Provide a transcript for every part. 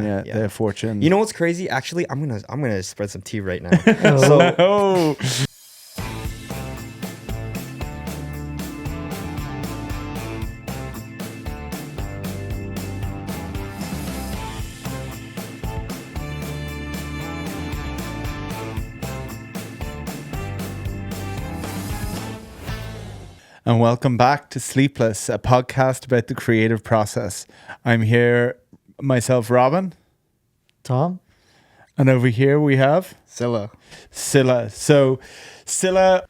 Yeah, their fortune. You know what's crazy? Actually, I'm gonna spread some tea right now. Oh. And welcome back to Sleepless, a podcast about the creative process. I'm here, myself, Robin. Tom. And over here we have... Cylla. So Cylla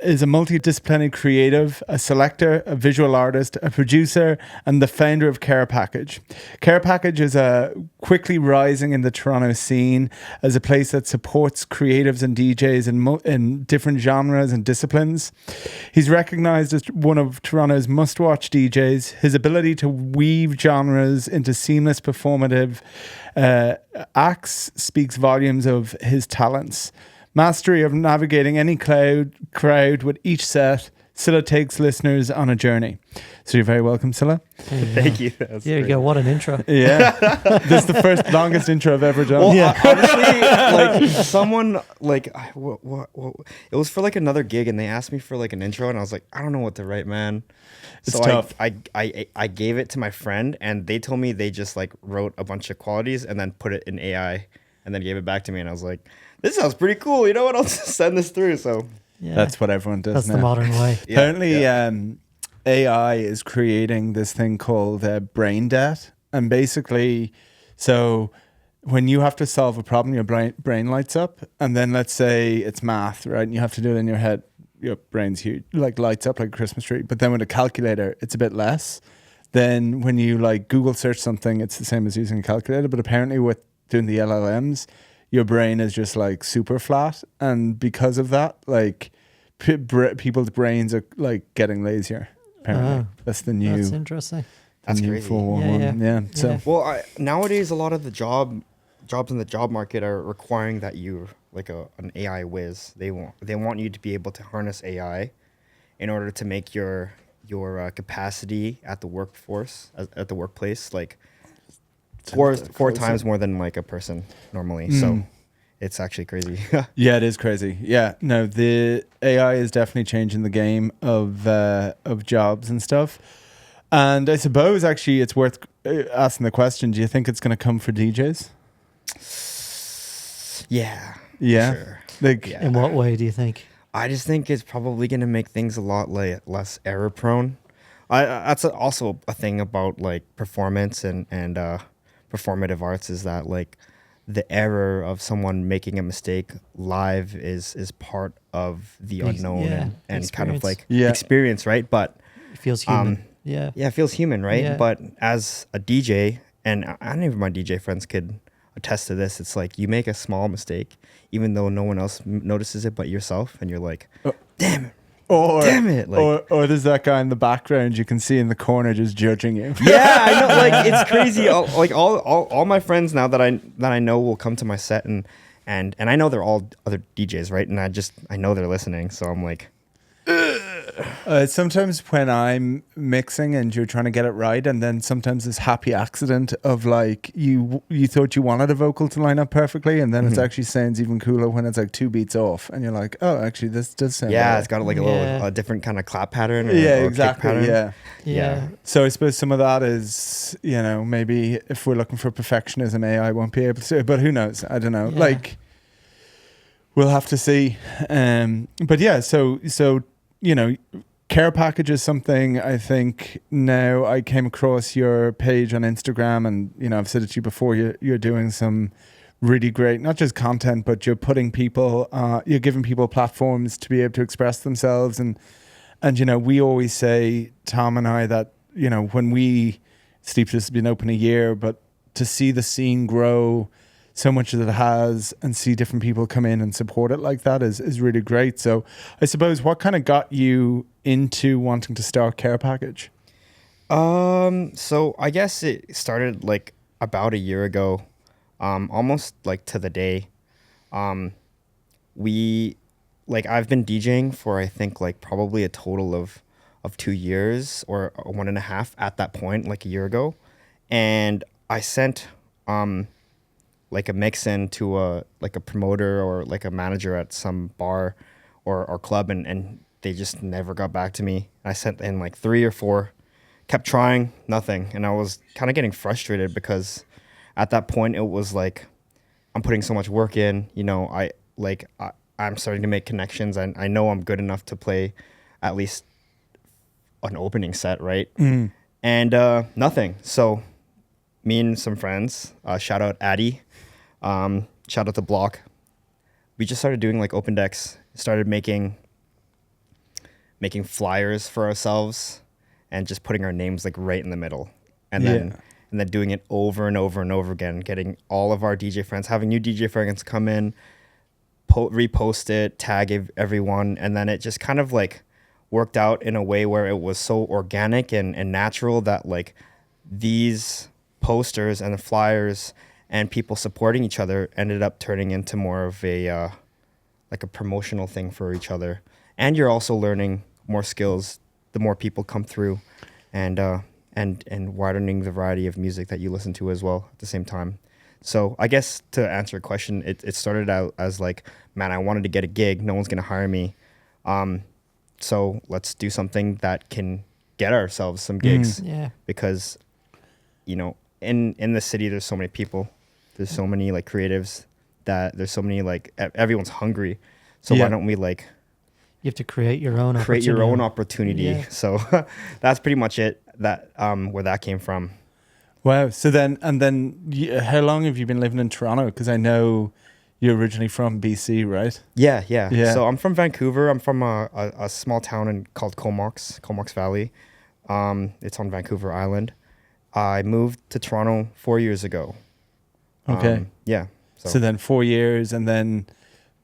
is a multidisciplinary creative, a selector, a visual artist, a producer, and the founder of Care Package. Care Package is quickly rising in the Toronto scene as a place that supports creatives and DJs in different genres and disciplines. He's recognized as one of Toronto's must-watch DJs. His ability to weave genres into seamless performative acts speaks volumes of his talents. Mastery of navigating any crowd with each set, Cylla takes listeners on a journey. So you're very welcome, Cylla. Thank you. There you go. What an intro. Yeah. This is the first longest intro I've ever done. Well, honestly, like someone like what it was for like another gig, and they asked me for like an intro, and I was like, I don't know what to write, man. It's tough. I gave it to my friend, and they told me they just like wrote a bunch of qualities and then put it in AI, and then gave it back to me, and I was like, this sounds pretty cool. You know what? I'll just send this through. So Yeah. That's what everyone does That's now. the modern way. Apparently, AI is creating this thing called brain debt. And basically, so when you have to solve a problem, your brain lights up. And then let's say it's math, right? And you have to do it in your head. Your brain's huge, like lights up like a Christmas tree. But then with a calculator, it's a bit less. Then when you like Google search something, it's the same as using a calculator. But apparently with doing the LLMs, your brain is just like super flat. And because of that, like people's brains are like getting lazier. Apparently. That's the new. That's interesting. That's new crazy. 411. Yeah. So Yeah. Well, nowadays a lot of the jobs in the job market are requiring that you like an AI whiz. They want you to be able to harness AI in order to make your capacity at the workforce at the workplace like four times more than like a person normally. So it's actually crazy. yeah, it is crazy. Yeah, no, the AI is definitely changing the game of jobs and stuff. And I suppose actually it's worth asking the question: do you think it's going to come for DJs? Yeah. Yeah. Sure. Like, Yeah. In what way do you think? I just think it's probably going to make things a lot less error prone. That's also a thing about like performance and performative arts is that like the error of someone making a mistake live is part of the unknown and kind of like experience, right? But It feels human. Yeah. it feels human, right? Yeah. But as a DJ, and any of my DJ friends could attest to this, it's like you make a small mistake, even though no one else notices it but yourself, and you're like, damn it. Like, or there's that guy in the background you can see in the corner just judging you. yeah, I know. Like it's crazy. All my friends now that I know will come to my set and I know they're all other DJs, right? And I know they're listening, so I'm like, Sometimes when I'm mixing and you're trying to get it right, and then sometimes this happy accident of like you thought you wanted a vocal to line up perfectly, and then it actually sounds even cooler when it's like 2 beats off, and you're like, oh, actually this does sound better. it's got like a different kind of clap pattern. Or Exactly. kick pattern. Yeah. So I suppose some of that is, maybe if we're looking for perfectionism, AI won't be able to, but who knows? I don't know. Yeah. Like, we'll have to see. But yeah, so Care Package is something I think now I came across your page on Instagram, and I've said it to you before, you're doing some really great, not just content, but you're putting people, you're giving people platforms to be able to express themselves. And we always say, Tom and I, that, when Sleepless has been open a year, but to see the scene grow so much as it has and see different people come in and support it like that is really great. So I suppose what kind of got you into wanting to start Care Package? So I guess it started like about a year ago, almost like to the day. I've been DJing for I think like probably a total of 2 years or 1.5 at that point, like a year ago. And I sent like a mix in to a promoter or like a manager at some bar or club, and they just never got back to me. I sent in like 3 or 4, kept trying, nothing. And I was kind of getting frustrated because at that point it was like, I'm putting so much work in, I'm starting to make connections, and I know I'm good enough to play at least an opening set, right? And nothing. So me and some friends, shout out Addy, shout out the Block, we just started doing like open decks, started making flyers for ourselves and just putting our names like right in the middle, and then doing it over and over and over again, getting all of our DJ friends, having new DJ friends come in, repost it, tag everyone, and then it just kind of like worked out in a way where it was so organic and natural that like these posters and the flyers and people supporting each other ended up turning into more of a like a promotional thing for each other. And you're also learning more skills the more people come through, and widening the variety of music that you listen to as well at the same time. So I guess to answer your question, it started out as like, man, I wanted to get a gig. No one's going to hire me. So let's do something that can get ourselves some gigs. Yeah. Because, in the city, there's so many people. There's so many like creatives that there's so many like everyone's hungry. So why don't we like you have to create your own opportunity. Yeah. So that's pretty much it. That where that came from. Wow. So then how long have you been living in Toronto? Because I know you're originally from BC, right? Yeah. So I'm from Vancouver. I'm from a small town called Comox Valley. It's on Vancouver Island. I moved to Toronto 4 years ago. Okay. Yeah. So then 4 years, and then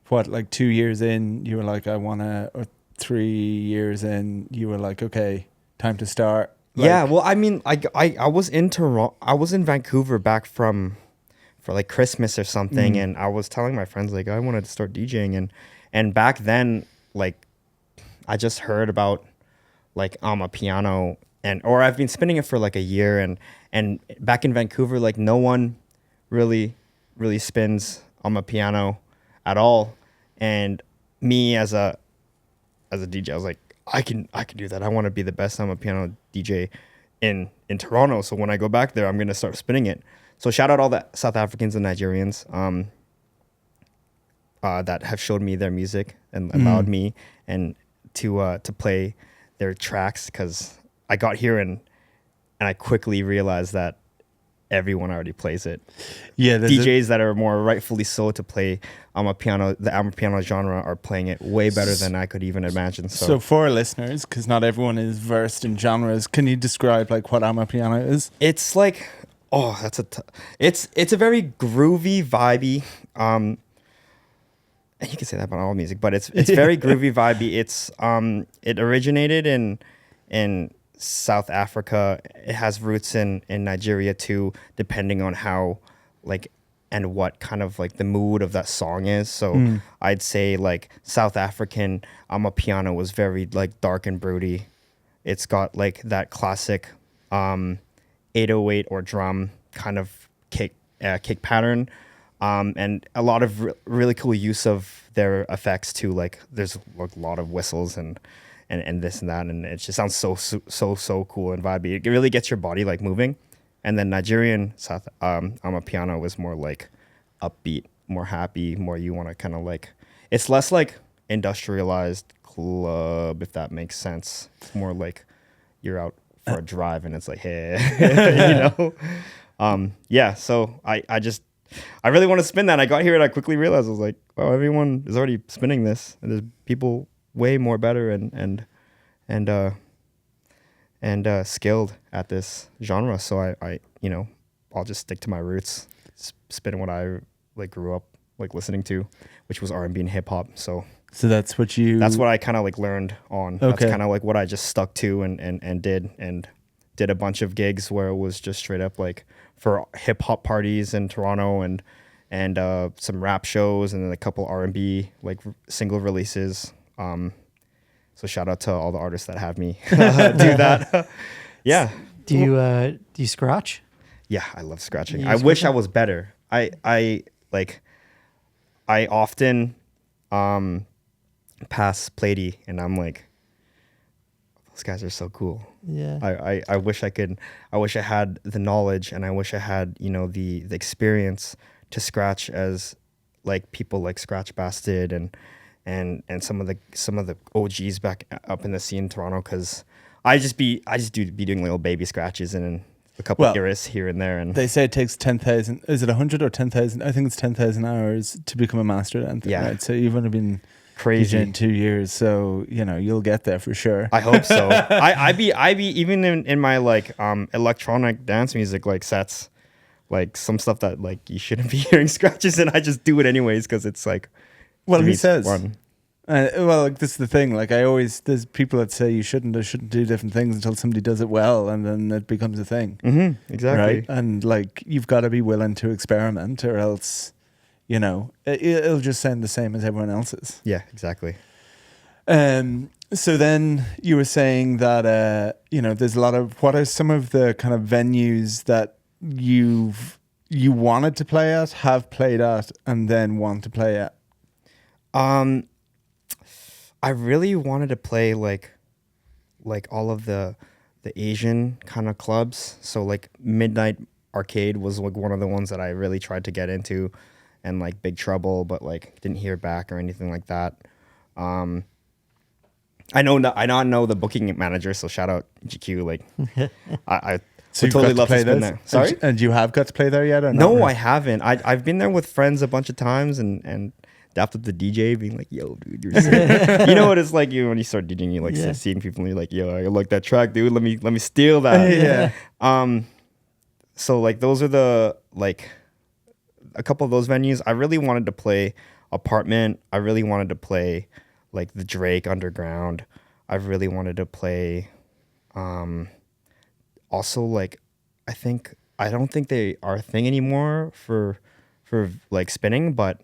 what, like 2 years in, you were like, or 3 years in, you were like, okay, time to start. Like, yeah. Well, I mean, I was in Toronto. I was in Vancouver back for like Christmas or something, and I was telling my friends like I wanted to start DJing, and back then like I just heard about like a piano, or I've been spinning it for like a year, and back in Vancouver like no one really spins a piano at all, and me as a DJ, I was like, I can do that. I want to be the best piano DJ in Toronto. So when I go back there, I'm gonna start spinning it. So shout out all the South Africans and Nigerians that have showed me their music and allowed me and to play their tracks, because I got here and I quickly realized that everyone already plays it. Yeah, DJs that are more rightfully so to play piano, the piano genre, are playing it way better than I could even imagine. So for our listeners, because not everyone is versed in genres, can you describe like what piano is? It's like, it's a very groovy, vibey. And you can say that about all music, but it's very groovy, vibey. It's it originated in South Africa. It has roots in Nigeria too, depending on how like and what kind of like the mood of that song is. So I'd say like South African piano was very like dark and broody. It's got like that classic 808 or drum kind of kick pattern, and a lot of really cool use of their effects too. Like there's a lot of whistles and this and that, and it just sounds so cool and vibey. It really gets your body like moving. And then Nigerian South piano was more like upbeat, more happy, more you want to kind of like, it's less like industrialized club, if that makes sense. It's more like you're out for a drive and it's like, hey, yeah. So I really want to spin that. I got here and I quickly realized, I was like, wow, everyone is already spinning this, and there's people way more better and skilled at this genre. So I'll just stick to my roots, spin what I like grew up like listening to, which was R&B and hip hop. So that's what I kind of like learned on. Okay. That's kind of like what I just stuck to and did a bunch of gigs where it was just straight up like for hip hop parties in Toronto and some rap shows, and then a couple R&B like single releases. So shout out to all the artists that have me do that. Yeah. Do you scratch? Yeah, I love scratching. You I use wish I Gripper? was better. I often pass Platey, and I'm like, those guys are so cool. Yeah. I wish I could. I wish I had the knowledge, and I wish I had the experience to scratch as like people like Scratch Bastard and some of the OGs back up in the scene in Toronto, because I just be doing little baby scratches and a couple Well, iris here and there, and They say it takes 10,000. Is it 100 or 10,000? I think it's 10,000 hours to become a master at anything, Yeah. right? So you've only been crazy. DJing 2 years, so you'll get there for sure. I hope so. I be even in my like electronic dance music like sets, like some stuff that like you shouldn't be hearing scratches, and I just do it anyways because it's like, Well, to me, who it's says? fun. Well, like, this is the thing. Like, there's people that say you shouldn't do different things until somebody does it well, and then it becomes a thing, Exactly. right? And like, you've got to be willing to experiment, or else, it'll just sound the same as everyone else's. Yeah, exactly. So then you were saying that there's a lot of, what are some of the kind of venues that you wanted to play at, have played at, and then want to play at? I really wanted to play like all of the Asian kind of clubs. So like Midnight Arcade was like one of the ones that I really tried to get into, and like Big Trouble, but like didn't hear back or anything like that. I know the booking manager, so shout out GQ. Like I So would you've totally got love to to play spin those? there. Sorry? And you have got to play there yet, or not? No, really? I haven't. I've been there with friends a bunch of times and dapped up the DJ, being like, "Yo, dude, you're sick." You know what it's like when you start DJing, you like Yeah. seeing people, and you're like, "Yo, I like that track, dude. Let me steal that." Yeah. So like those are the like a couple of those venues. I really wanted to play Apartment. I really wanted to play like the Drake Underground. I really wanted to play also like I don't think they are a thing anymore for like spinning, but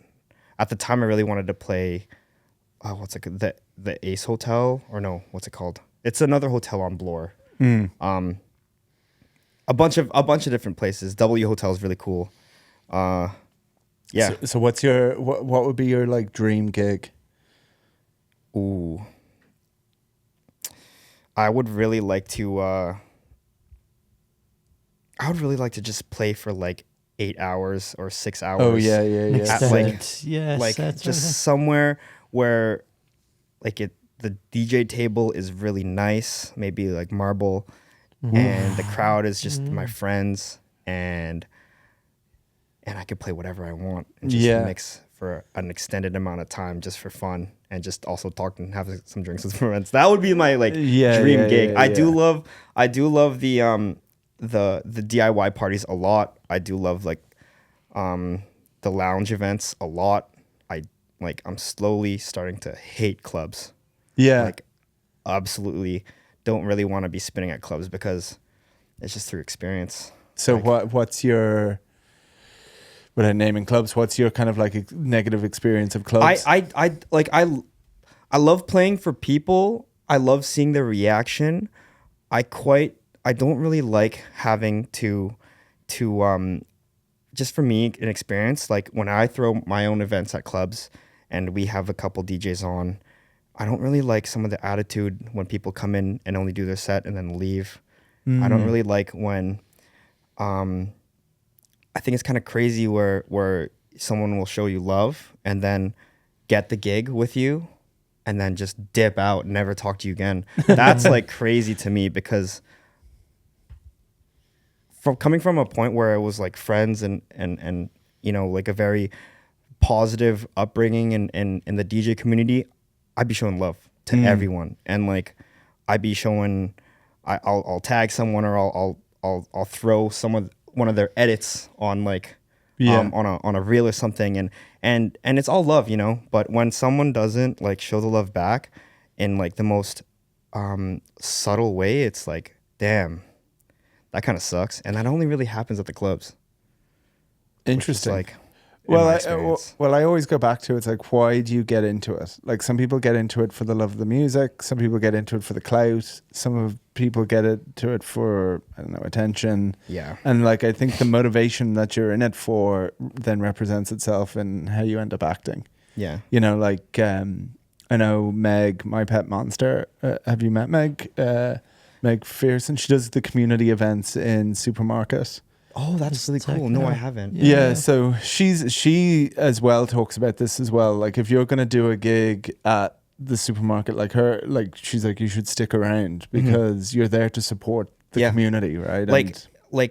at the time I really wanted to play what's it called? The Ace Hotel, or no, what's it called? It's another hotel on Bloor. A bunch of different places. W Hotel is really cool. Yeah. So what's what would be your like dream gig? Ooh. I would really like to just play for like 8 hours or 6 hours. Oh yeah. At, like, like sets, just somewhere where like the DJ table is really nice, maybe like marble, and the crowd is just my friends, and I could play whatever I want and just mix for an extended amount of time just for fun, and just also talk and have some drinks with friends. That would be my like dream gig. I do love the DIY parties a lot. I do love like the lounge events a lot. I'm slowly starting to hate clubs. Yeah. Like absolutely don't really want to be spinning at clubs because it's just through experience. So like, what's your, without naming clubs, what's your kind of like negative experience of clubs? I love playing for people. I love seeing their reaction. I don't really like having to just for me an experience, like when I throw my own events at clubs and we have a couple DJs on, I don't really like some of the attitude when people come in and only do their set and then leave. I don't really like when I think it's kind of crazy where someone will show you love and then get the gig with you and then just dip out and never talk to you again. That's like crazy to me, because coming from a point where it was like friends and like a very positive upbringing in the DJ community, I'd be showing love to everyone, and like I'd be showing, I'll tag someone, or I'll throw one of their edits on like on a reel or something, and it's all love, but when someone doesn't like show the love back in like the most subtle way, it's like, damn, that kind of sucks. And that only really happens at the clubs. Interesting. Like, Well, my I experience. I always go back to it's like, why do you get into it? Like, some people get into it for the love of the music. Some people get into it for the clout. People get into it for, I don't know, attention. Yeah. And like, I think the motivation that you're in it for then represents itself in how you end up acting. Yeah. You know, like, I know Meg, my pet monster. Have you met Meg? Meg Fearson. She does the community events in supermarket. Oh, that's really cool. No, I haven't. Yeah, so she as well talks about this as well. Like, if you're gonna do a gig at the supermarket, like her, like she's like, you should stick around because you're there to support the community, right?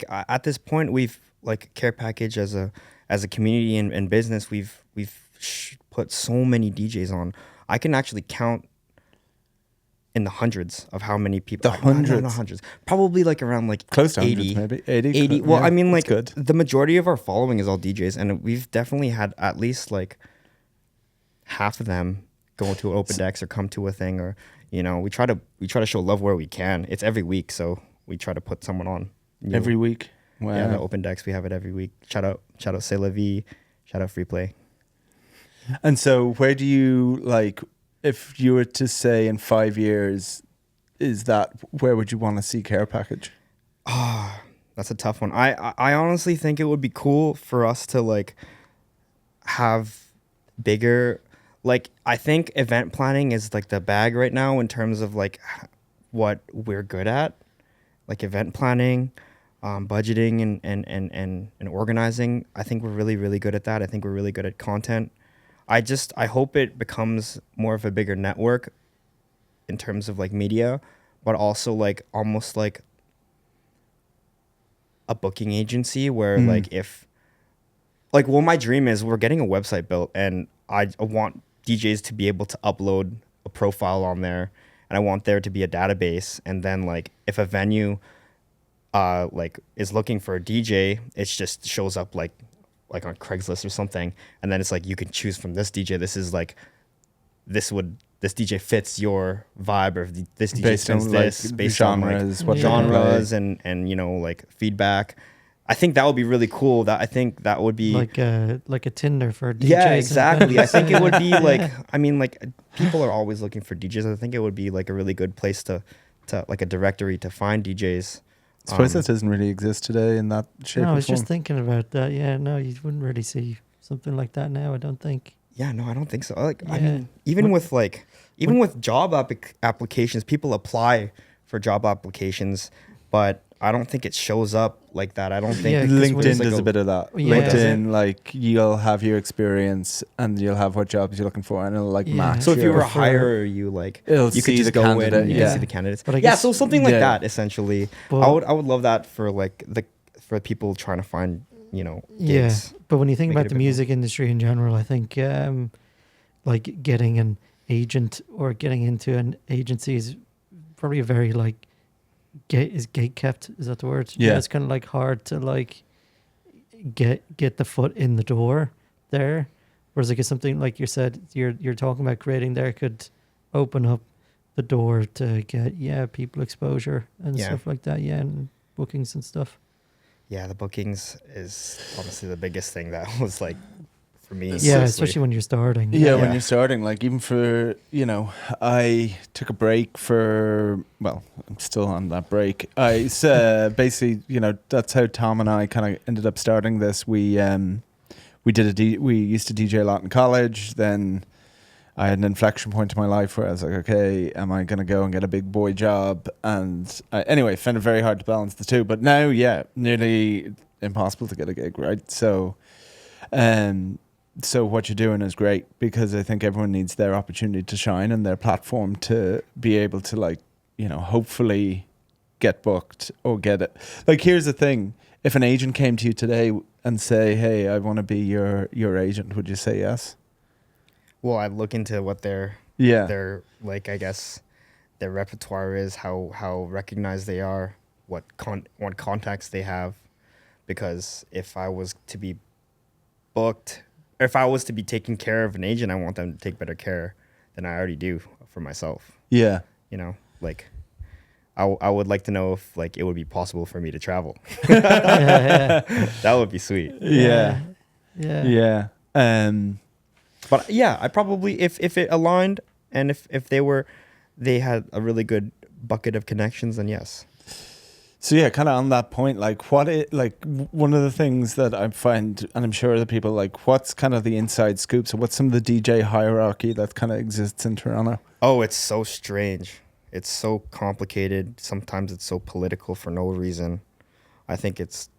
At this point, we've like Care Package as a community and business, we've put so many DJs on. I can actually count in the hundreds of how many people. Not hundreds. Probably like around like close to 80. Hundreds, maybe 80. Well, yeah, I mean, like good. the majority of our following is all DJs, and we've definitely had at least like half of them go to an open decks or come to a thing, or we try to show love where we can. It's every week, so we try to put someone on every week. Wow. Yeah, the open decks, we have it every week. Shout out Cylla V, shout out Free Play. And so, where do you like? If you were to say in 5 years, where would you want to see Care Package? That's a tough one. I honestly think it would be cool for us to like have bigger, like, I think event planning is like the bag right now in terms of like what we're good at, like event planning, budgeting and organizing. I think we're really, really good at that. I think we're really good at content. I hope it becomes more of a bigger network in terms of like media, but also like almost like a booking agency where like my dream is we're getting a website built, and I want DJs to be able to upload a profile on there, and I want there to be a database, and then like if a venue like is looking for a DJ, it just shows up like on Craigslist or something, and then it's like you can choose from this DJ. This is like this DJ fits your vibe, or this DJ Based fits on this, like based genres, on what like they play. genres and like feedback. I think that would be really cool. I think that would be like a Tinder for DJs. yeah, exactly. I think it would be like, I mean, like people are always looking for DJs. I think it would be like a really good place to like a directory to find DJs. I suppose that doesn't really exist today in that shape. No, I or was form. just thinking about that. Yeah, no, you wouldn't really see something like that now, I don't think. Yeah, no, I don't think so. Like, I Yeah. mean, even with job applications, people apply for job applications, but I don't think it shows up like that. I don't think Yeah, 'cause LinkedIn like does a bit of that. Yeah. LinkedIn, like, you'll have your experience and you'll have what jobs you're looking for, and it'll like Yeah. match. So if you were a prefer- hirer, you like It'll you see could just the go in candidate, and you yeah. can see the candidates. But I Yeah, guess- so something like Yeah. that essentially. But- I would love that for like for people trying to find Yeah, gigs. but when you think Make it about a the bit more. music industry in general, I think like getting an agent or getting into an agency is probably a very like gate kept. Is that the word? Yeah. It's kind of like hard to like get the foot in the door there. Whereas like it's something like you said, you're talking about creating there could open up the door to get people exposure and Yeah. stuff like that. Yeah, and bookings and stuff. Yeah, the bookings is honestly the biggest thing that was like for me. Yeah, seriously. especially when you're starting. Yeah, when Yeah. you're starting, like even for, I took a break for, well, I'm still on that break. I basically, that's how Tom and I kind of ended up starting this. We used to DJ a lot in college. Then I had an inflection point in my life where I was like, okay, am I going to go and get a big boy job? And anyway, found it very hard to balance the two. But now, nearly impossible to get a gig, right? So what you're doing is great, because I think everyone needs their opportunity to shine and their platform to be able to, like, hopefully get booked or get it. Like, here's the thing. If an agent came to you today and say, hey, I want to be your agent, would you say yes? Well, I'd look into what their like, I guess their repertoire is, how recognized they are, what contacts they have, because if I was to be booked, if I was to be taking care of an agent, I want them to take better care than I already do for myself. Yeah. Like I would like to know if like it would be possible for me to travel. Yeah. That would be sweet. Yeah. Yeah. But yeah, I probably if it aligned and if they had a really good bucket of connections, then yes. So yeah, kind of on that point, like one of the things that I find, and I'm sure other people like, what's kind of the inside scoop? So what's some of the DJ hierarchy that kind of exists in Toronto? Oh, it's so strange. It's so complicated. Sometimes it's so political for no reason. I think it's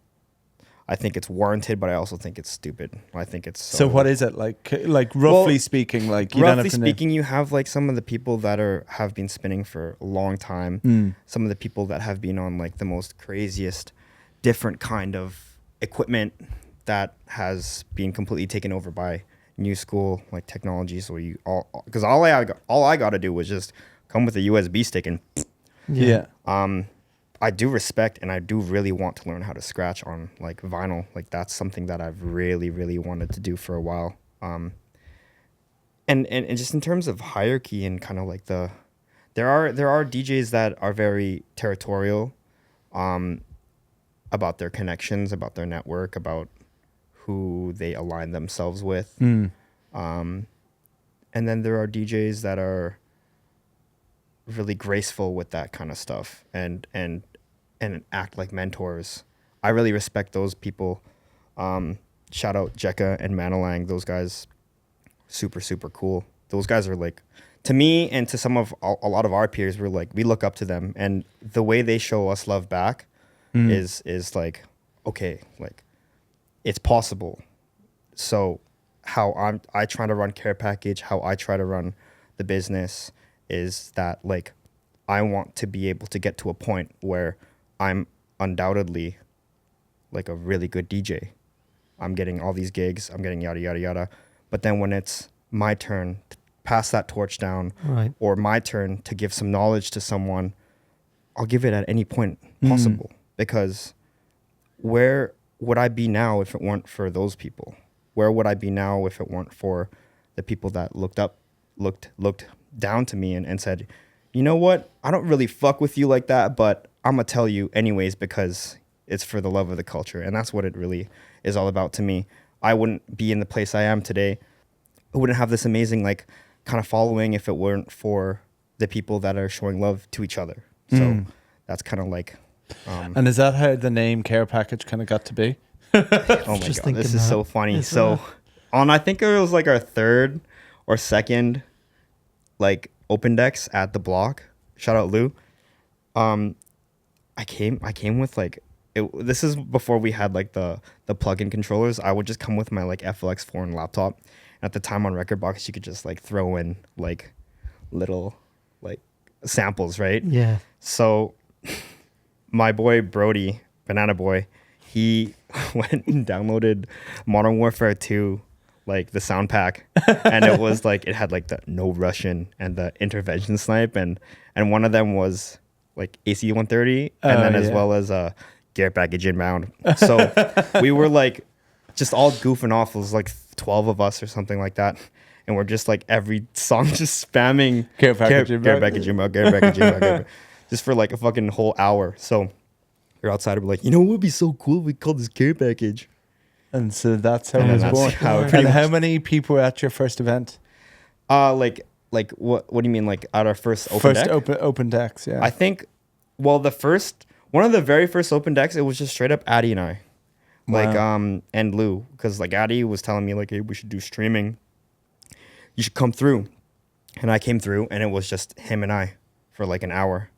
warranted, but I also think it's stupid. I think it's so what is it like roughly speaking? Like you don't have to speaking, you have like some of the people that have been spinning for a long time. Some of the people that have been on like the most craziest, different kind of equipment that has been completely taken over by new school like technology. So because all I got to do was just come with a USB stick and I do respect and I do really want to learn how to scratch on like vinyl. Like that's something that I've really, really wanted to do for a while. And just in terms of hierarchy and kind of like there are DJs that are very territorial, about their connections, about their network, about who they align themselves with. And then there are DJs that are really graceful with that kind of stuff and act like mentors. I really respect those people. Shout out Jekka and Manalang. Those guys, super, super cool. Those guys are like, to me and to a lot of our peers, we look up to them. And the way they show us love back is like, okay, like it's possible. So how I try to run Care Package, how I try to run the business is that like I want to be able to get to a point where I'm undoubtedly like a really good DJ. I'm getting all these gigs, I'm getting yada, yada, yada. But then when it's my turn to pass that torch down, right, or my turn to give some knowledge to someone, I'll give it at any point possible. Because where would I be now if it weren't for those people? Where would I be now if it weren't for the people that looked down to me and said, you know what? I don't really fuck with you like that, but I'm going to tell you anyways because it's for the love of the culture. And that's what it really is all about to me. I wouldn't be in the place I am today. I wouldn't have this amazing like kind of following if it weren't for the people that are showing love to each other. So that's kind of like... and is that how the name Care Package kind of got to be? Oh my God, this is so funny. So I think it was like our third or second like open decks at the block. Shout out Lou. I came with like this is before we had like the plug-in controllers. I would just come with my like FLX4 and laptop. And at the time on Rekordbox, you could just like throw in like little like samples, right? Yeah. So my boy Brody, Banana Boy, he went and downloaded Modern Warfare 2, like the sound pack, and it was like it had like the No Russian and the Intervention Snipe, and one of them was like AC 130, and then as well as Care Package Inbound. So we were like just all goofing off. It was like 12 of us or something like that, and we're just like every song just spamming Care Package Inbound, just for like a fucking whole hour. So you're outside, we're like, you know what would be so cool if we called this Care Package. And so that's how it was born. And how many people were at your first event? Like what do you mean? Like at our first open deck? Open decks, yeah. I think, well, one of the very first open decks, it was just straight up Addy and I. Like, and Lou, because like Addy was telling me like, hey, we should do streaming. You should come through. And I came through and it was just him and I for like an hour.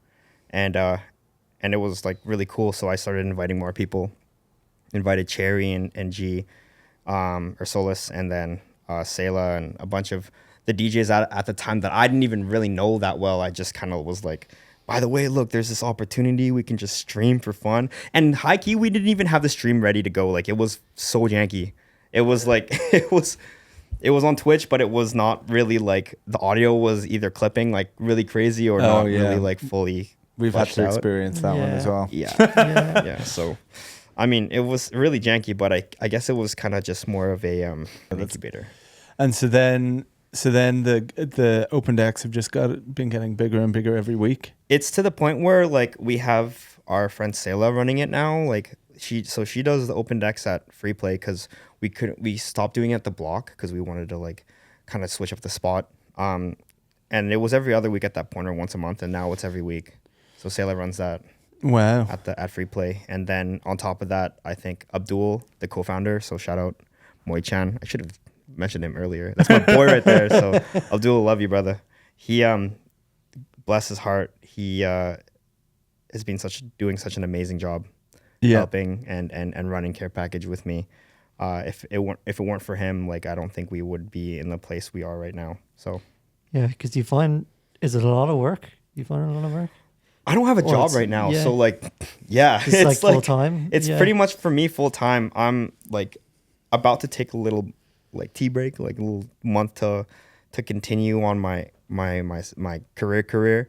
And it was like really cool. So I started inviting more people. Invited Cherry and G, or Solus, and then Cylla and a bunch of the DJs at the time that I didn't even really know that well. I just kind of was like, by the way, look, there's this opportunity. We can just stream for fun. And high key, we didn't even have the stream ready to go. Like it was so janky. It was like it was on Twitch, but it was not really like the audio was either clipping like really crazy or not really like fully. We've had to experience that one as well. Yeah. So. I mean, it was really janky, but I guess it was kind of just more of a incubator. And so then the open decks have just been getting bigger and bigger every week. It's to the point where like we have our friend Cylla running it now. Like she does the open decks at Free Play because we stopped doing it at the block because we wanted to like kind of switch up the spot. And it was every other week at that point, or once a month, and now it's every week. So Cylla runs that Wow. at Free Play. And then on top of that, I think Abdul, the co-founder, so shout out Moy Chan. I should have mentioned him earlier. That's my boy right there. So Abdul, love you, brother. He bless his heart, he has been doing such an amazing job helping and running Care Package with me. If it weren't for him, like I don't think we would be in the place we are right now. So Yeah, because is it a lot of work? You find it a lot of work? I don't have a job right now, so like, yeah, It's like full time. It's pretty much for me full time. I'm like about to take a little like tea break, like a little month to continue on my career,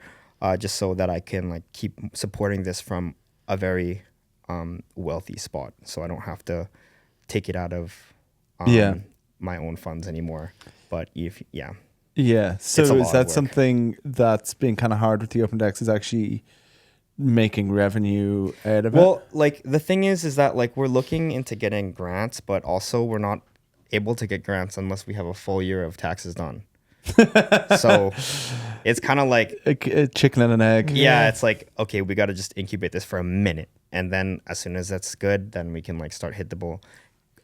just so that I can like keep supporting this from a very wealthy spot, so I don't have to take it out of my own funds anymore. But Yeah. So It's a lot is of that work. something that's been kind of hard with the Open Decks, is actually making revenue out of it? Well, like the thing is that like we're looking into getting grants, but also we're not able to get grants unless we have a full year of taxes done. So it's kind of like A chicken and an egg. yeah, it's like, okay, we got to just incubate this for a minute, and then as soon as that's good, then we can like start hit the ball.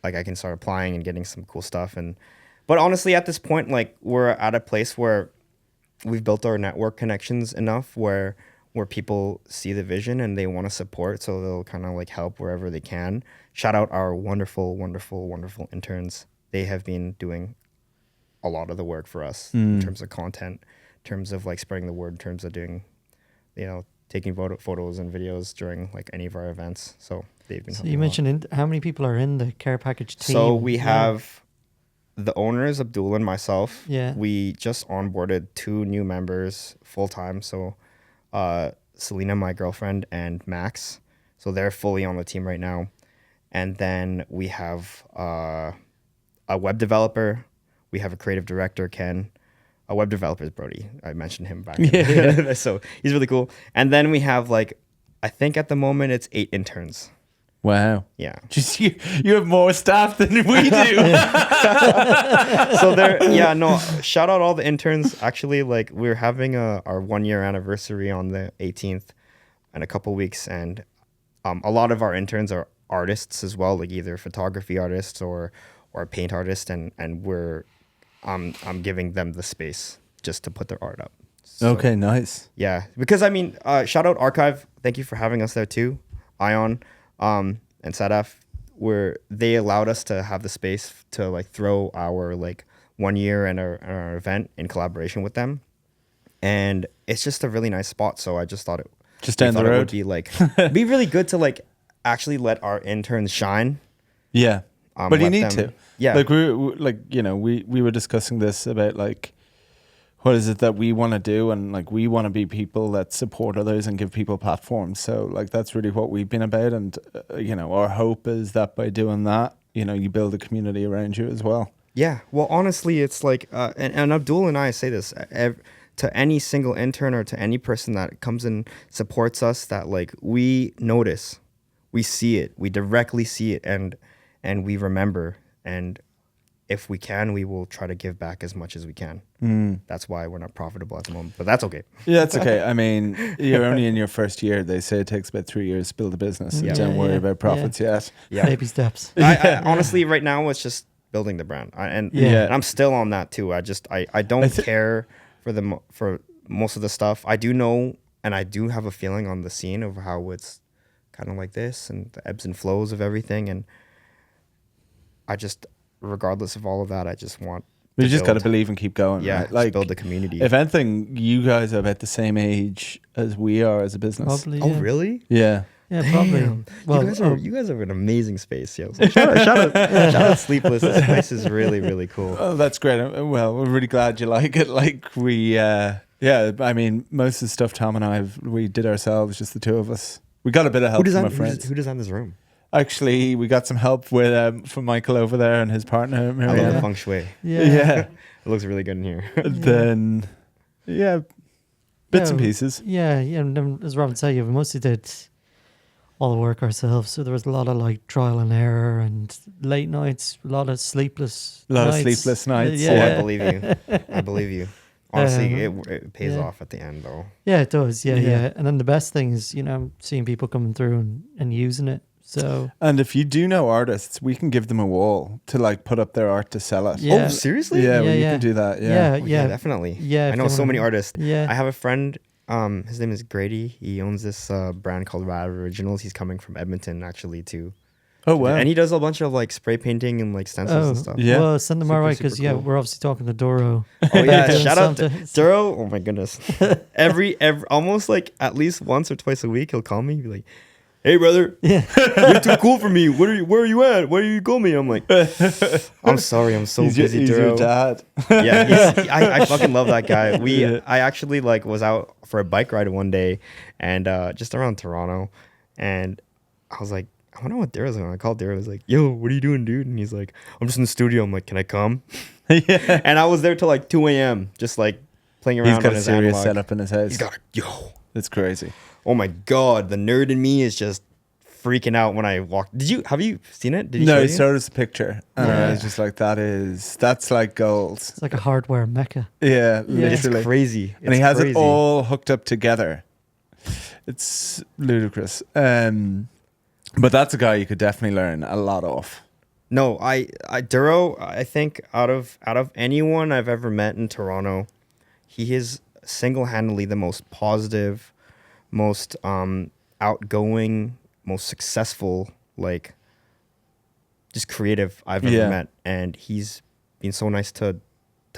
Like I can start applying and getting some cool stuff. But honestly, at this point, like we're at a place where we've built our network connections enough where people see the vision and they want to support, so they'll kind of like help wherever they can. Shout out our wonderful, wonderful, wonderful interns. They have been doing a lot of the work for us in terms of content, in terms of like spreading the word, in terms of doing, taking photos and videos during like any of our events. So they've been. So helping you a lot. mentioned how many people are in the Care Package team? So we have the owners, Abdul and myself. Yeah. We just onboarded 2 new members full time. So Selena, my girlfriend, and Max. So they're fully on the team right now. And then we have a web developer. We have a creative director, Ken. A web developer is Brody. I mentioned him back. Yeah. So he's really cool. And then we have like, I think at the moment it's 8 interns. Wow. Yeah. Just you have more staff than we do. So shout out all the interns. Actually, like we're having our 1-year anniversary on the 18th in a couple weeks, and a lot of our interns are artists as well, like either photography artists or paint artists, and we're I'm giving them the space just to put their art up. So, Okay, nice. yeah, because I mean, shout out Archive. Thank you for having us there too, Ion, and Sadaf. Where they allowed us to have the space to like throw our like 1 year and our event in collaboration with them, and it's just a really nice spot. So I just thought Just down the it would road. be like be really good to like actually let our interns shine. Yeah. But you let need them- to. Yeah. Like we were discussing this about like what is it that we want to do, and like we want to be people that support others and give people platforms. So like that's really what we've been about, and our hope is that by doing that, you build a community around you as well. Yeah. Well, honestly, it's like, and Abdul and I say this to any single intern or to any person that comes and supports us, that like we notice, we see it, we directly see it, and we remember, and if we can, we will try to give back as much as we can. That's why we're not profitable at the moment, but that's okay. Yeah, that's okay. I mean, you're only in your first year. They say it takes about 3 years to build a business. So Yeah. don't worry Yeah. about profits yet. Yeah. Baby steps. I honestly, right now, it's just building the brand, and I'm still on that too. I don't care for most of the stuff. I do know, and I do have a feeling on the scene of how it's kind of like this, and the ebbs and flows of everything, and I just, regardless of all of that, I just want. You just got to build. believe and keep going. Yeah, right? just Like build the community. If anything, you guys are about the same age as we are as a business. Probably. Oh yeah. really? Yeah. Yeah, probably. Damn. Well, you guys are an amazing space, yo. So shout out Sleepless. This place is really, really cool. Oh, that's great. Well, we're really glad you like it. Like we, I mean, most of the stuff Tom and we did ourselves, just the two of us. We got a bit of help from our friends. Who designed this room? Actually, we got some help with from Michael over there and his partner. I love Mariana. the feng shui. yeah. It looks really good in here. Then, bits and Yeah. pieces. Yeah, and then, as Robin said, you mostly did all the work ourselves. So there was a lot of like trial and error and late nights, a lot of sleepless sleepless nights. Oh, Yeah. I believe you. I believe you. Honestly, Um, it pays yeah. off at the end, though. Yeah, it does. Yeah, Yeah. yeah. And then the best thing is, seeing people coming through and using it. So And if you do know artists, we can give them a wall to like put up their art to sell it. Yeah. Oh, seriously? Yeah, well, you Yeah. can do that. Yeah. yeah, Oh, yeah, yeah. definitely. Yeah, I if know you so many wanna- artists. Yeah. I have a friend. His name is Grady. He owns this brand called Rad Originals. He's coming from Edmonton, actually, too. Oh wow. And he does a bunch of like spray painting and like stencils and stuff. Yeah. Well, send them our Super, way because super cool. we're obviously talking to Doro. Oh yeah, Doing shout out to something. Duro. Oh my goodness. every almost like at least once or twice a week he'll call me, be like, "Hey brother, Yeah. you're too cool for me. Where are you at? Why do you call me?" I'm like, "I'm sorry, I'm so he's busy, he's Duro." your dad. Yeah, I fucking love that guy. Yeah. I actually like was out for a bike ride one day, and just around Toronto, and I was like, I wonder what Daryl's doing. I called Daryl. I was like, "Yo, what are you doing, dude?" And he's like, "I'm just in the studio." I'm like, "Can I come?" Yeah. And I was there till like 2 a.m. just like playing around He's got on a his serious analog. setup in his house. He's got yo. It's crazy. Oh my god, the nerd in me is just freaking out when I walk. Have you seen it? Did he No, show he you? showed us a picture, and I Yeah. was just like, that's like gold. It's like a hardware mecca. Yeah, Yeah. It's literally. crazy. And he It's has crazy. it all hooked up together. It's ludicrous. But that's a guy you could definitely learn a lot off. No, I Duro, I think out of anyone I've ever met in Toronto, he is single-handedly the most positive, most outgoing, most successful, like just creative I've ever Yeah. met. And he's been so nice to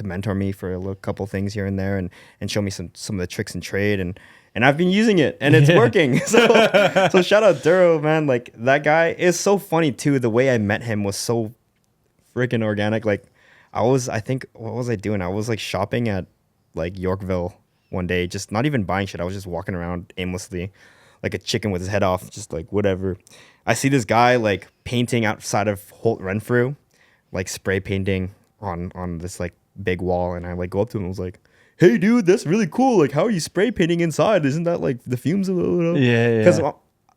mentor me for a little couple things here and there and show me some of the tricks in trade and I've been using it and it's Yeah. working. So shout out Duro, man. Like that guy is so funny too. The way I met him was so freaking organic. Like I think what was I doing? I was like shopping at like Yorkville one day, just not even buying shit. I was just walking around aimlessly like a chicken with his head off, just like whatever. I see this guy like painting outside of Holt Renfrew, like spray painting on this like big wall, and I like go up to him and was like, "Hey dude, that's really cool. Like how are you spray painting inside? Isn't that like the fumes of the Yeah, Because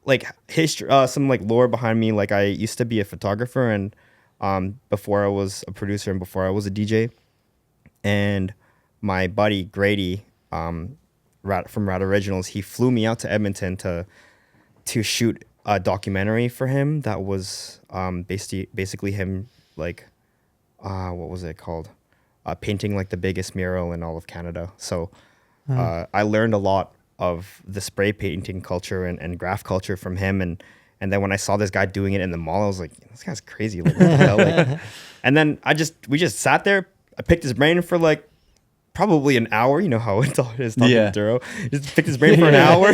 like history, some like lore behind me. Like I used to be a photographer and before I was a producer and before I was a DJ, and my buddy Grady from Rad Originals, he flew me out to Edmonton to shoot a documentary for him that was basically him like what was it called? Painting like the biggest mural in all of Canada. So I learned a lot of the spray painting culture and graph culture from him. And then when I saw this guy doing it in the mall, I was like, this guy's crazy. Like, what the hell? Like, and then we just sat there. I picked his brain for like probably an hour. You know how it's always talking Yeah. to Duro. Just picked his brain for an hour.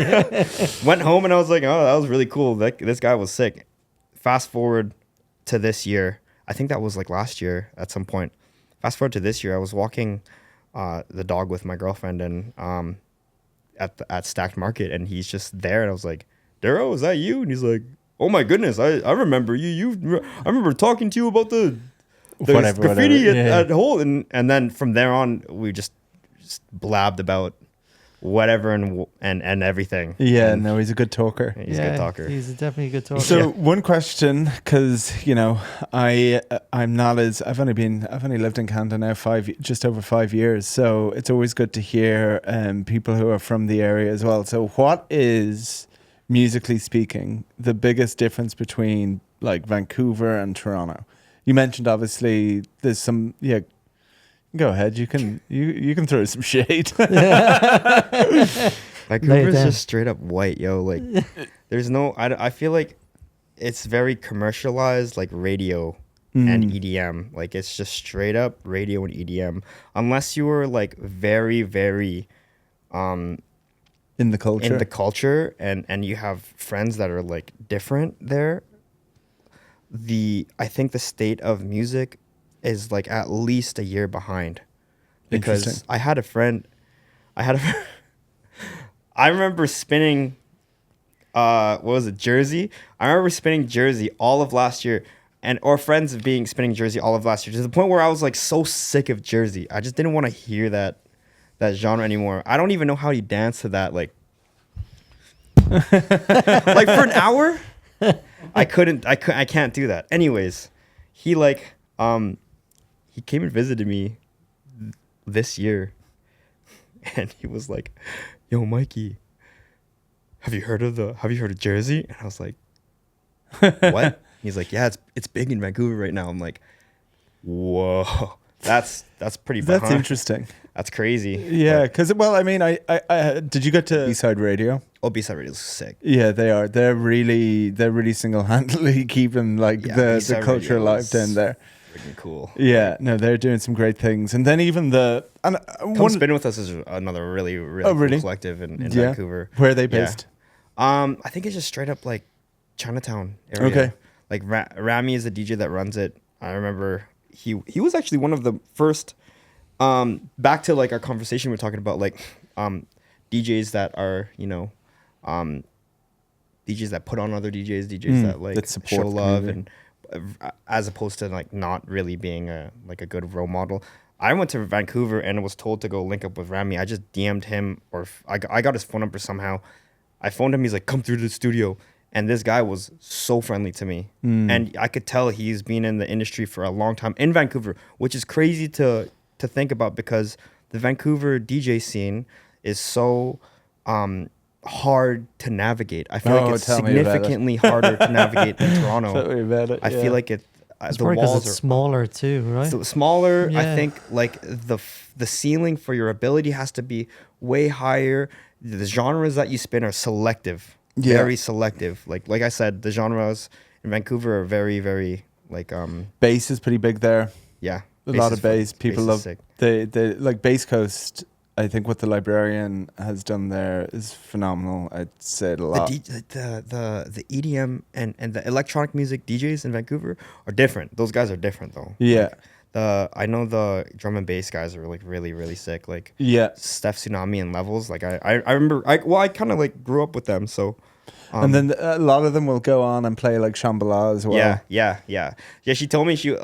Went home and I was like, oh, that was really cool. This guy was sick. Fast forward to this year. I think that was like last year at some point. Fast forward to this year, I was walking the dog with my girlfriend and at Stacked Market, and he's just there, and I was like, "Duro, is that you?" And he's like, "Oh my goodness, I remember you. I remember talking to you about the graffiti Yeah. at Holt," and then from there on, we just blabbed about whatever and everything. Yeah, And no, he's a good talker. he's a good talker. He's definitely a good talker. So one question, because I'm not as I've only lived in Canada now just over 5 years, so it's always good to hear people who are from the area as well. So what is, musically speaking, the biggest difference between like Vancouver and Toronto? You mentioned obviously there's some Go ahead. You can throw some shade. Vancouver's down. just straight up white, yo. Like, there's no. I feel like it's very commercialized, like radio and EDM. Like, it's just straight up radio and EDM. Unless you were like very, very in the culture. in the culture, and you have friends that are like different there. I think the state of music is like at least a year behind, because Interesting. I had a friend. I remember spinning. What was it, Jersey? I remember spinning Jersey all of last year, or friends of spinning Jersey all of last year, to the point where I was like so sick of Jersey. I just didn't want to hear that genre anymore. I don't even know how you dance to that. Like, Like for an hour, I can't do that. Anyways, he he came and visited me this year, and he was like, "Yo, Mikey, have you heard of Jersey?" And I was like, "What?" He's like, "Yeah, it's big in Vancouver right now." I'm like, "Whoa, that's pretty. That's interesting. That's crazy." Yeah, because I mean, I did you get to B-side radio? Oh, B-side radio is sick. Yeah, they are. They're really single-handedly keeping like the culture alive down there. Freaking cool. Yeah, no, they're doing some great things, and then even Come Spin With Us is another really cool collective in Vancouver. Where are they based? I think it's just straight up like Chinatown area. Okay. Like Rami is the DJ that runs it. I remember he was actually one of the first. Back to like our conversation, we're talking about like DJs that are DJs that put on other DJs that like that support show love community. and as opposed to like not really being a good role model. I went to Vancouver and was told to go link up with Rami. I just DM'd him I got his phone number somehow. I phoned him. He's like, "Come through to the studio." And this guy was so friendly to me. And I could tell he's been in the industry for a long time in Vancouver, which is crazy to think about because the Vancouver DJ scene is so hard to navigate. I feel like it's significantly harder to navigate than Toronto. Tell me about it. I feel like It's the probably because walls it's are smaller too, right? so smaller. Yeah. I think like the ceiling for your ability has to be way higher. The genres that you spin are selective. Yeah. Very selective. Like I said, the genres in Vancouver are very, very like bass is pretty big there. yeah. A lot of bass. Fun. People Bass love is sick. they like Bass Coast. I think what the Librarian has done there is phenomenal. I'd say it a lot. The EDM and the electronic music DJs in Vancouver are different. Those guys are different though. Yeah. Like, I know the drum and bass guys are like really, really sick. Like Yeah. Steph Tsunami and Levels. Like I remember I kind of like grew up with them. So And then a lot of them will go on and play like Shambhala as well. Yeah. She told me she's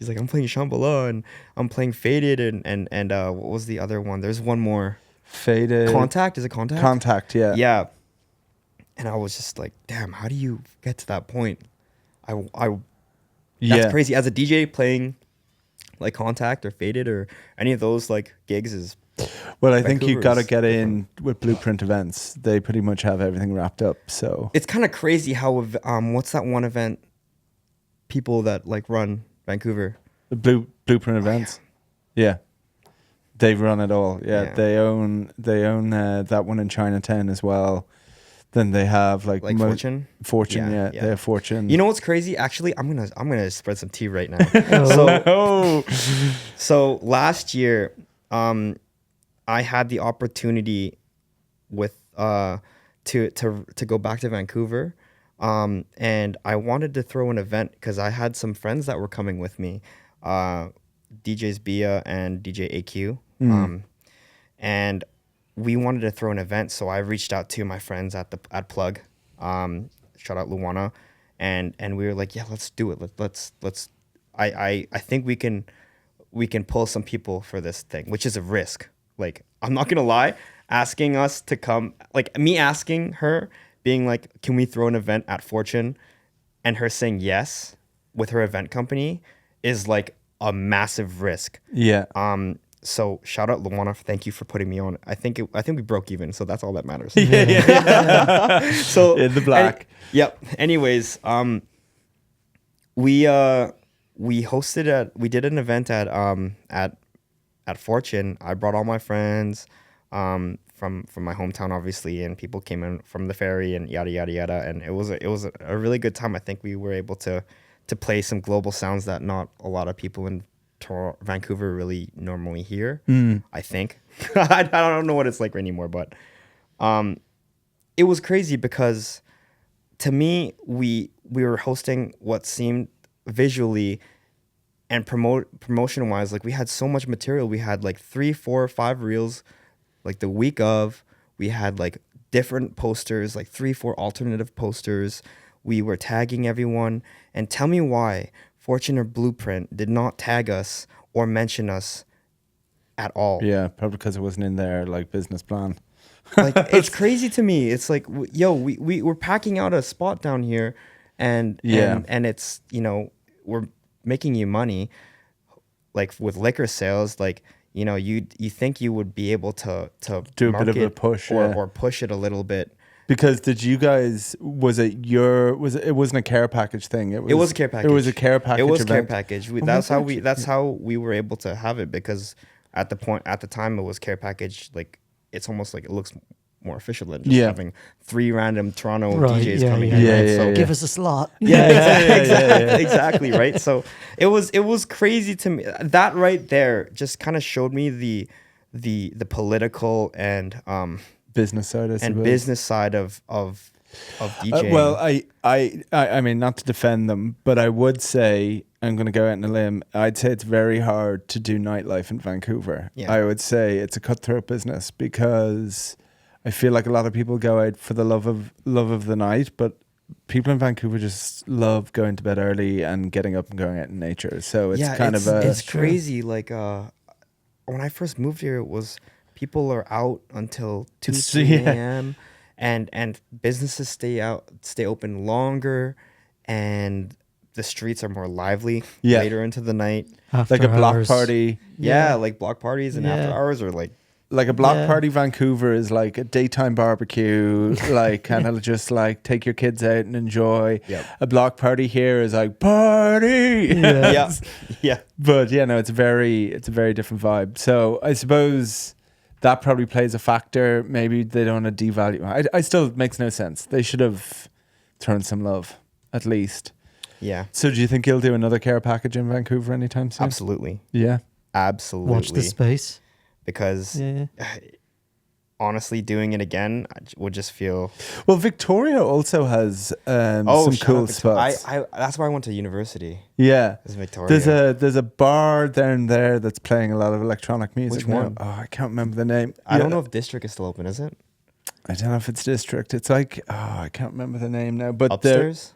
like, I'm playing Shambhala and I'm playing Faded and what was the other one? There's one more. Faded. Contact? Is it Contact? Contact, yeah. Yeah. And I was just like, damn, how do you get to that point? That's crazy. As a DJ playing like Contact or Faded or any of those like gigs is Well, I think Vancouver you've got to is get in with Blueprint events. They pretty much have everything wrapped up. So it's kind of crazy how what's that one event people that like run Vancouver? the Blueprint events. Yeah. They run it all. Yeah. They own that one in Chinatown as well. Then they have like Fortune. Fortune, yeah. They have Fortune. You know what's crazy? Actually, I'm gonna spread some tea right now. So last year, I had the opportunity with to go back to Vancouver, and I wanted to throw an event because I had some friends that were coming with me, DJs Bia and DJ AQ, and we wanted to throw an event. So I reached out to my friends at Plug, shout out Luana, and we were like, yeah, let's do it. Let's. I think we can pull some people for this thing, which is a risk. Like, I'm not gonna lie, asking us to come, like me asking her, being like, can we throw an event at Fortune, and her saying yes with her event company is like a massive risk. Yeah. So shout out Luana, thank you for putting me on. I think we broke even, so that's all that matters. Yeah. So in the black. Yep. Anyways, we did an event at Fortune. I brought all my friends from my hometown, obviously, and people came in from the ferry and yada yada yada, and it was a really good time. I think we were able to play some global sounds that not a lot of people in Vancouver really normally hear. I think I don't know what it's like anymore, but it was crazy because to me we were hosting what seemed visually and promotion wise, like we had so much material. We had like 3, 4, 5 reels like the week of. We had like different posters, like 3, 4 alternative posters. We were tagging everyone. And tell me why Fortune or Blueprint did not tag us or mention us at all. Yeah, probably because it wasn't in their like business plan. Like, it's crazy to me. It's like, we're packing out a spot down here, and it's, you know, we're making you money, like with liquor sales. Like, you know, you think you would be able to do a bit of a push, or push it a little bit. Because did you guys, it wasn't a care package thing. It was a care package. It was a care package. It was event. care package. That's how we were able to have it, because at the time it was care package. Like, it's almost like it looks more official than just having 3 random Toronto DJs coming in. Right? So give us a slot. Exactly, right? So it was crazy to me. That right there just kind of showed me the political and business side, I suppose. And business side of DJing. Well, I mean, not to defend them, but I would say, I'm going to go out on a limb, I'd say it's very hard to do nightlife in Vancouver. Yeah. I would say it's a cutthroat business, because I feel like a lot of people go out for the love of the night, but people in Vancouver just love going to bed early and getting up and going out in nature. So it's it's crazy. Like, when I first moved here, it was people are out until 2-3 a.m. and businesses stay open longer, and the streets are more lively later into the night. After like a block hours. party. Yeah, like block parties and after hours, or like a block party. Vancouver is like a daytime barbecue, like kind of just like take your kids out and enjoy. Yep. A block party here is like party. Yeah. But no, it's a very different vibe. So I suppose that probably plays a factor. Maybe they don't want to devalue. I still, it makes no sense. They should have thrown some love, at least. Yeah. So do you think you'll do another care package in Vancouver anytime soon? Absolutely. Yeah. Absolutely. Watch the space. Because honestly, doing it again, I would just feel... Well, Victoria also has some cool spots. That's why I went to university. Yeah. Is Victoria. There's a bar down there that's playing a lot of electronic music. Which one? Oh, I can't remember the name. I don't know if District is still open, is it? I don't know if it's District. It's like, I can't remember the name now. But Upstairs?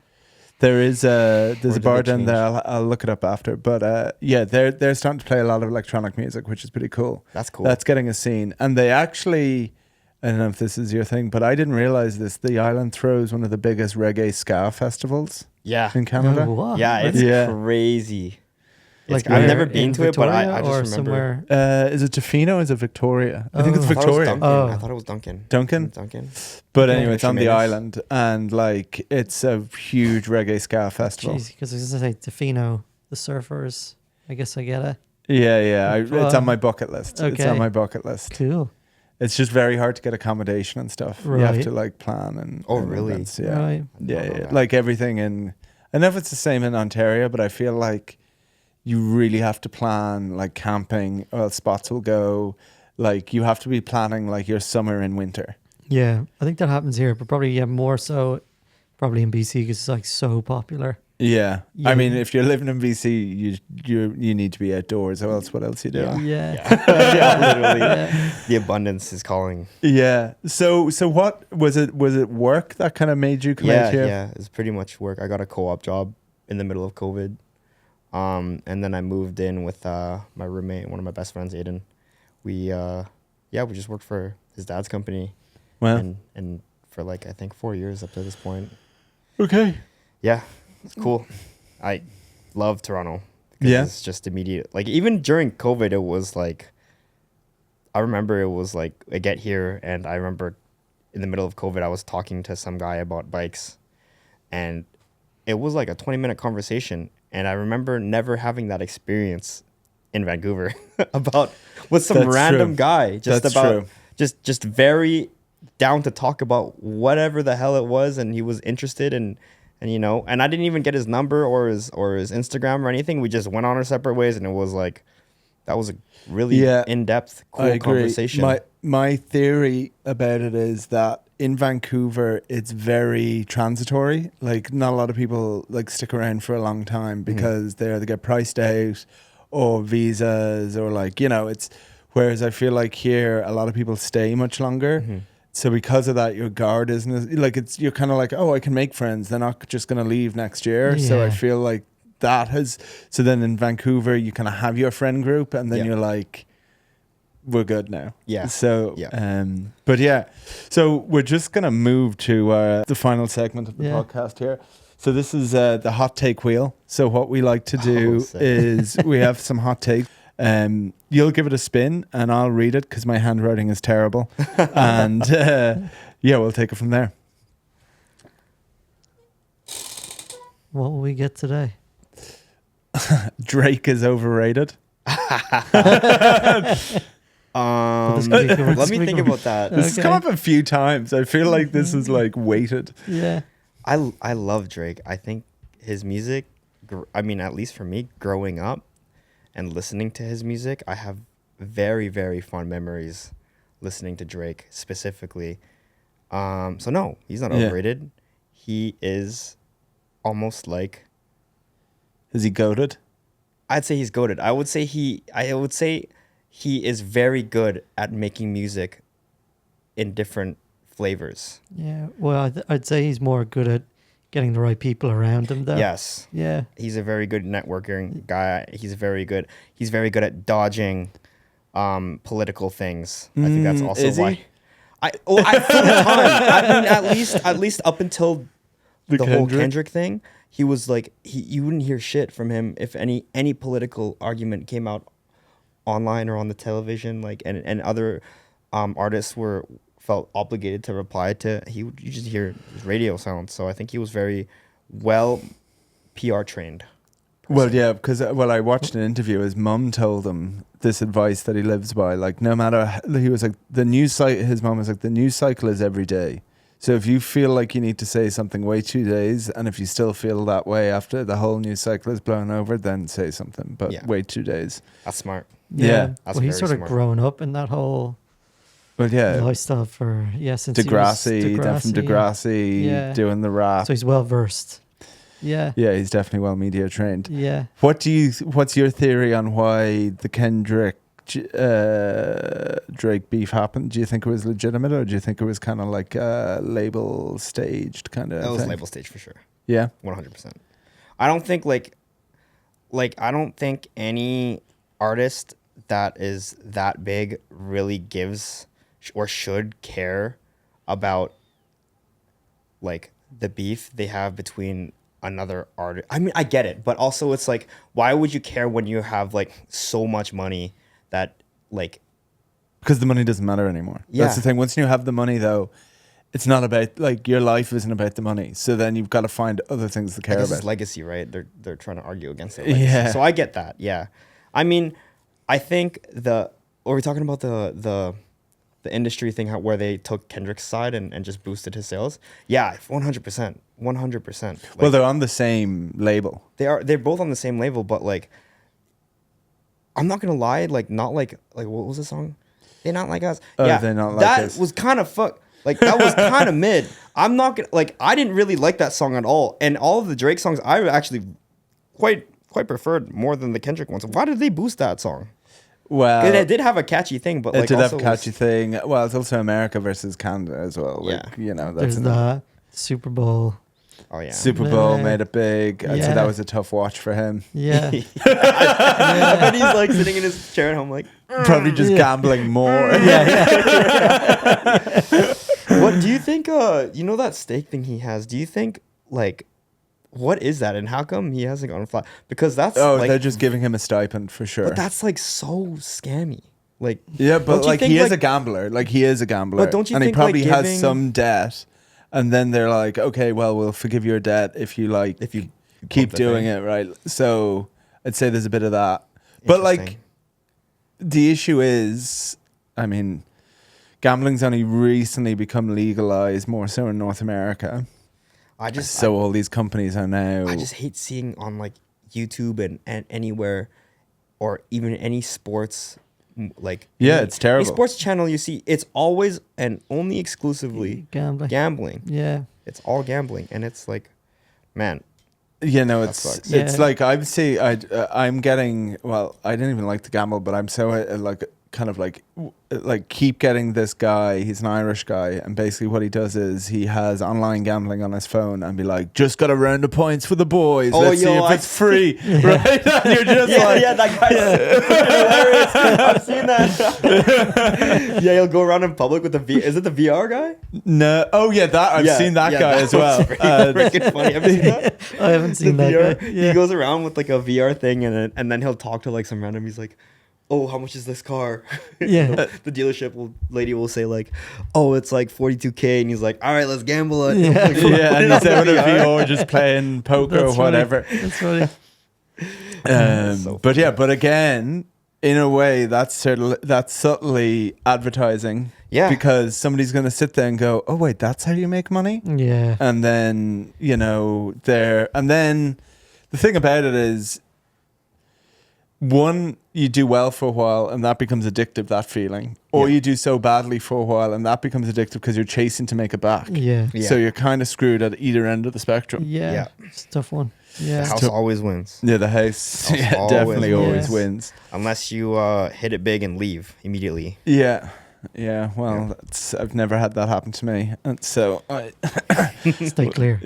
There's a bar they down change? there. I'll look it up after. But they're starting to play a lot of electronic music, which is pretty cool. That's cool. That's getting a scene. And they actually, I don't know if this is your thing, but I didn't realize this. The island throws one of the biggest reggae ska festivals in Canada. Oh, wow. Yeah, it's crazy. Like I've where? never been In to it, but I Victoria just or remember. somewhere. Is it Tofino? Is it Victoria? I think it's I thought it was Victoria. Duncan. I thought it was Duncan. Duncan? But anyway, it's on the Tremendous. island, and like it's a huge reggae ska festival. Jeez, because I was going to say Tofino, the surfers. I guess I get it. Yeah. It's on my bucket list. It's Okay. on my bucket list. Cool. It's just very hard to get accommodation and stuff. You have to like plan and. Oh, and really? events, yeah. Right. Yeah. Like everything in. I don't know if it's the same in Ontario, but I feel like you really have to plan like camping, or else spots will go. Like you have to be planning like your summer and winter. Yeah, I think that happens here, but probably more so probably in BC because it's like so popular. Yeah. Yeah. I mean, if you're living in BC, you need to be outdoors, or else what else you do? Yeah. Literally. Yeah. The abundance is calling. Yeah. So what was it? Was it work that kind of made you come out here? Yeah. It's pretty much work. I got a co-op job in the middle of COVID. And then I moved in with my roommate, one of my best friends, Aiden. We just worked for his dad's company. Well, And for like, I think 4 years up to this point. okay. Yeah, it's cool. I love Toronto. Because it's just immediate. Like, even during COVID, it was like, I remember it was like, I get here, and I remember in the middle of COVID, I was talking to some guy about bikes. And it was like a 20-minute conversation. And I remember never having that experience in Vancouver with some That's random true. guy. That's true. Just very down to talk about whatever the hell it was, and he was interested and I didn't even get his number or his Instagram or anything. We just went on our separate ways, and it was like that was a really in-depth, cool conversation. My theory about it is that in Vancouver, it's very transitory. Like, not a lot of people like stick around for a long time because they either get priced out or visas or like, it's, whereas I feel like here, a lot of people stay much longer. Mm-hmm. So because of that, your guard isn't as, like, you're kind of like, oh, I can make friends. They're not just going to leave next year. Yeah. So I feel like that has, so then in Vancouver, you kind of have your friend group, and then you're like, we're good now. Yeah. So, Yeah. but yeah, so we're just gonna move to the final segment of the Yeah. podcast here. So this is the hot take wheel. So what we like to do sick. is we have some hot takes. You'll give it a spin, and I'll read it because my handwriting is terrible. And yeah, we'll take it from there. What will we get today? Drake is overrated. Let me think about that. This has come up a few times. I feel like this is like weighted. Yeah. I love Drake. I think his music, I mean, at least for me, growing up and listening to his music, I have very, very fond memories listening to Drake specifically. So no, he's not overrated. He is almost like... Is he goated? I'd say he's goated. I would say he is very good at making music in different flavors. Yeah. Well, I'd say he's more good at getting the right people around him, though. Yes. Yeah. He's a very good networking guy. He's very good at dodging political things. I think that's also is why. he? I for the time. I mean, at least up until the whole Kendrick? Kendrick thing, he was like you wouldn't hear shit from him if any political argument came out online or on the television, like and other artists felt obligated to reply to. You just hear his radio sound. So I think he was very well PR trained. Well, yeah, because I watched an interview. His mum told him this advice that he lives by. Like, no matter, he was like, the news cycle. His mum was like, the news cycle is every day. So if you feel like you need to say something, wait 2 days, and if you still feel that way after the whole news cycle is blown over, then say something. But wait 2 days. That's smart. Yeah. That's Well, he's very sort of smart. grown up in that whole But yeah, lifestyle for since Degrassi, he was then from Degrassi, Yeah. doing the rap. So he's well versed. Yeah. Yeah, he's definitely well media trained. Yeah. What's your theory on why the Kendrick Drake beef happened? Do you think it was legitimate, or do you think it was kind of like label staged kind of That was thing? label stage for sure. Yeah. 100%. I don't think I don't think any artist that is that big really gives or should care about like the beef they have between another artist. I mean, I get it, but also it's like, why would you care when you have like so much money that like... Because the money doesn't matter anymore. Yeah. That's the thing. Once you have the money, though, it's not about, like, your life isn't about the money. So then you've got to find other things to care I guess about. it's legacy, right? They're trying to argue against it. Legacy. Yeah. So I get that. Yeah. I mean, I think are we talking about the industry thing where they took Kendrick's side and just boosted his sales? Yeah, 100%. 100%. Well, they're on the same label. They're both on the same label, but like, I'm not gonna lie, like not like what was the song? They're Not Like Us. Oh, Yeah, They're Not Like that Us. was kind of like that was kind of mid. I'm not gonna like. I didn't really like that song at all, and all of the Drake songs I actually quite preferred more than the Kendrick ones. Why did they boost that song? Well, It did have a catchy thing, but it like did have also a catchy thing. Well, it's also America versus Canada as well. Like, Yeah. you know, that's There's the Super Bowl. Oh yeah. Super Bowl Yeah. made it big. I'd say Yeah. that was a tough watch for him. Yeah. I bet he's like sitting in his chair at home, like. Probably just gambling more. What do you think? You know that steak thing he has. Do you think like, what is that, and how come he hasn't gone fly? Because that's Oh, like, they're just giving him a stipend for sure. but that's like so scammy. Like, Yeah, don't but you like think, he is like- a gambler. Like he is a gambler. But don't you and think, he probably like, has giving- some debt. And then they're like, okay, well, we'll forgive your debt if you like If you keep pump the doing thing. it, right? So I'd say there's a bit of that. But like Interesting. the issue is, I mean, gambling's only recently become legalized more so in North America. I just So all these companies are now I just hate seeing on like YouTube and anywhere, or even any sports like Yeah, it's terrible. Any sports channel you see, it's always and only exclusively Gambling. gambling. Yeah. It's all gambling, and it's like, man, You know, That it's sucks. it's Yeah. like I'm getting. Well, I didn't even like to gamble, but I'm so like kind of like keep getting this guy. He's an Irish guy, and basically what he does is he has online gambling on his phone and be like, just got a round of points for the boys. Let's see if it's free, right? And you're just that guy's hilarious. I've seen that. Yeah, he'll go around in public with is it the VR guy? No, I've seen that guy as well. Freaking funny. Have you seen that? I haven't seen The that VR, guy. Yeah. He goes around with like a VR thing, and then he'll talk to like some random. He's like, "Oh, how much is this car?" Yeah. The dealership lady will say like, "Oh, it's like 42K," and he's like, "All right, let's gamble it." Yeah. Like, And he's out of VR just playing poker or whatever. That's funny. So But yeah, but again, in a way, that's subtly advertising. Yeah. Because somebody's going to sit there and go, "Oh wait, that's how you make money." Yeah. And then and then the thing about it is, one, you do well for a while and that becomes addictive, that feeling. Or you do so badly for a while and that becomes addictive because you're chasing to make it back. Yeah. Yeah. So you're kind of screwed at either end of the spectrum. Yeah. Yeah. It's a tough one. The Yeah. house always wins. Yeah, the house House definitely always always wins. wins. Unless you hit it big and leave immediately. Yeah. Yeah. Well, I've never had that happen to me. And so, Stay clear.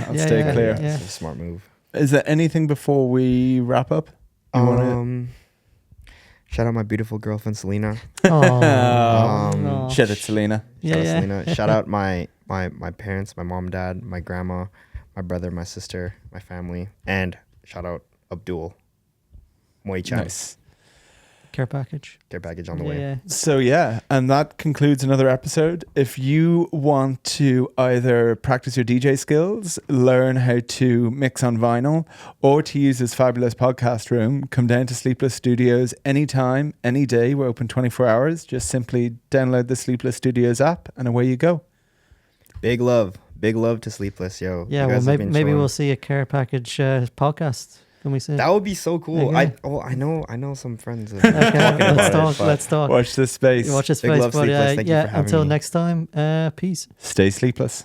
I'll stay yeah, clear. yeah. It's a smart move. Is there anything before we wrap up? You wanna- Shout out my beautiful girlfriend Selena. Oh, Shut it, Selena. Yeah, Shout out yeah. Selena. Shout out my parents, my mom, dad, my grandma, my brother, my sister, my family, and shout out Abdul. Moi Chan. Nice. Care package. Care package on the way. Yeah. So and that concludes another episode. If you want to either practice your DJ skills, learn how to mix on vinyl, or to use this fabulous podcast room, come down to Sleepless Studios anytime, any day. We're open 24 hours. Just simply download the Sleepless Studios app and away you go. Big love to Sleepless, yo. Yeah. You Well, guys have been maybe showing- we'll see a care package podcast. Can we see? That would be so cool. Okay. I know some friends. That Okay. talking about Let's it, talk. but Let's talk. Watch this space. Watch this Big space. love, But Sleepless. Thank you yeah. for having Until me. next time. Peace. Stay sleepless.